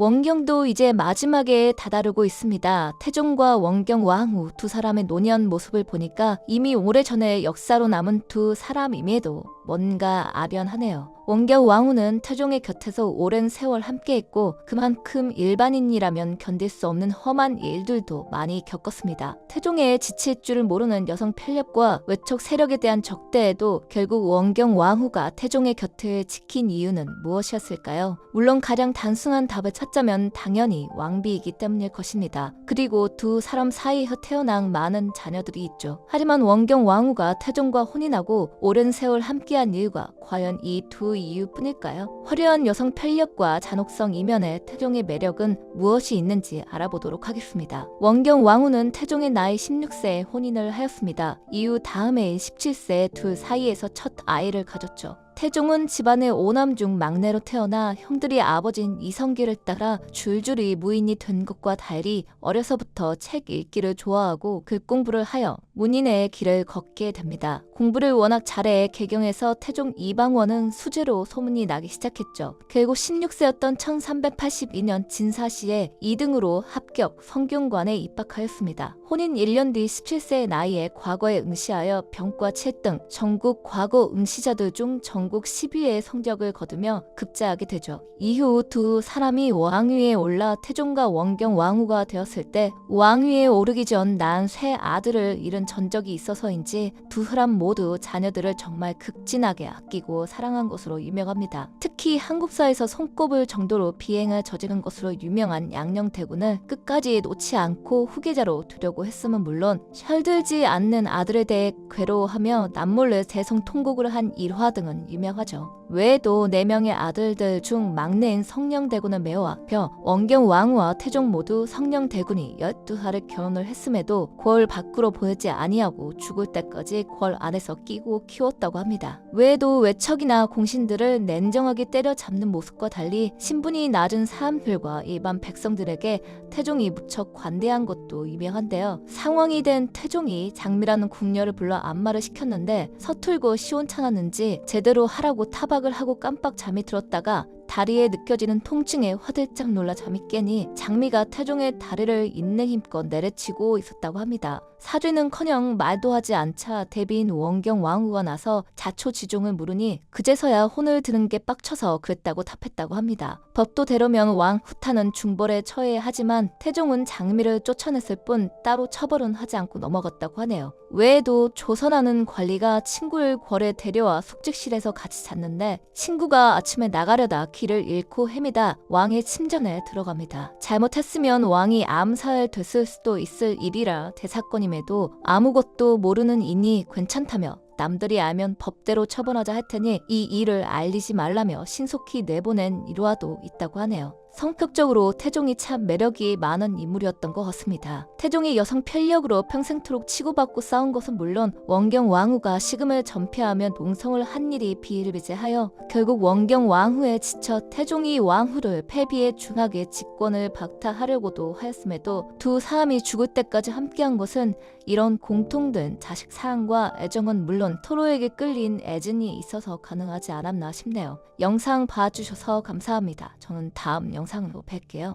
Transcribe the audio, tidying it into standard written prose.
원경도 이제 마지막에 다다르고 있습니다. 태종과 원경 왕후 두 사람의 노년 모습을 보니까 이미 오래전에 역사로 남은 두 사람임에도 뭔가 아련하네요. 원경 왕후는 태종의 곁에서 오랜 세월 함께했고 그만큼 일반인이라면 견딜 수 없는 험한 일들도 많이 겪었습니다. 태종의 지칠 줄을 모르는 여성 편협과 외척 세력에 대한 적대에도 결국 원경 왕후가 태종의 곁을 지킨 이유는 무엇이었을까요? 물론 가장 단순한 답을 찾자면 당연히 왕비이기 때문일 것입니다. 그리고 두 사람 사이에서 태어난 많은 자녀들이 있죠. 하지만 원경 왕후가 태종과 혼인하고 오랜 세월 함께한 이유가 과연 이 두 이유뿐일까요? 화려한 여성 편력과 잔혹성 이면에 태종의 매력은 무엇이 있는지 알아보도록 하겠습니다. 원경 왕후는 태종의 나이 16세에 혼인을 하였습니다. 이후 다음 해인 17세에 둘 사이에서 첫 아이를 가졌죠. 태종은 집안의 오남 중 막내로 태어나 형들이 아버지인 이성계를 따라 줄줄이 무인이 된 것과 달리 어려서부터 책 읽기를 좋아하고 글 공부를 하여 문인의 길을 걷게 됩니다. 공부를 워낙 잘해 개경에서 태종 이방원은 수재로 소문이 나기 시작했죠. 결국 16세였던 1382년 진사시에 2등으로 합격 성균관에 입학하였습니다. 혼인 1년 뒤 17세의 나이에 과거에 응시하여 병과 7등, 전국 과거 응시자들 중 전국 10위의 성적을 거두며 급제하게 되죠. 이후 두 사람이 왕위에 올라 태종과 원경 왕후가 되었을 때 왕위에 오르기 전 낳은 세 아들을 잃은 전적이 있어서인지 두 사람 모두 자녀들을 정말 극진하게 아끼고 사랑한 것으로 유명합니다. 특히 한국사에서 손꼽을 정도로 비행을 저지른 것으로 유명한 양녕대군을 끝까지 놓지 않고 후계자로 두려고 했음은 물론 철들지 않는 아들에 대해 괴로워하며 남몰래 대성통곡을 한 일화 등은 유명하죠. 외에도 4명의 아들들 중 막내인 성녕대군을 메어압혀 원경 왕후와 태종 모두 성녕대군이 12하를 결혼을 했음에도 궐 밖으로 보내지 아니하고 죽을 때까지 궐 안에서 끼고 키웠다고 합니다. 외에도 외척이나 공신들을 냉정하게 때려잡는 모습과 달리 신분이 낮은 사람들과 일반 백성들에게 태종이 무척 관대한 것도 유명한데요. 상왕이 된 태종이 장미라는 궁녀를 불러 안마를 시켰는데 서툴고 시원찮았는지 제대로 하라고 타박을 하고 깜빡 잠이 들었다가 다리에 느껴지는 통증에 화들짝 놀라 잠이 깨니 장미가 태종의 다리를 있는 힘껏 내려치고 있었다고 합니다. 사죄는커녕 말도 하지 않자 대비인 원경 왕후가 나서 자초지종을 물으니 그제서야 혼을 드는 게 빡쳐서 그랬다고 답했다고 합니다. 법도 대로면 왕 후타는 중벌에 처해야 하지만 태종은 장미를 쫓아냈을 뿐 따로 처벌은 하지 않고 넘어갔다고 하네요. 외에도 조선하는 관리가 친구를 궐에 데려와 숙직실에서 같이 잤는데 친구가 아침에 나가려다 길을 잃고 헤매다 왕의 침전에 들어갑니다. 잘못했으면 왕이 암살됐을 수도 있을 일이라 대사건임에도 아무것도 모르는 이니 괜찮다며 남들이 알면 법대로 처벌하자 할 테니 이 일을 알리지 말라며 신속히 내보낸 일화도 있다고 하네요. 성격적으로 태종이 참 매력이 많은 인물이었던 것 같습니다. 태종이 여성 편력으로 평생토록 치고받고 싸운 것은 물론 원경 왕후가 식음을 전폐하며 농성을 한 일이 비일비재하여 결국 원경 왕후에 지쳐 태종이 왕후를 패비에 중하게 직권을 박탈하려고도 하였음에도 두 사람이 죽을 때까지 함께한 것은 이런 공통된 자식 사랑과 애정은 물론 서로에게 끌린 애증이 있어서 가능하지 않았나 싶네요. 영상 봐주셔서 감사합니다. 저는 다음 영상으로 뵐게요.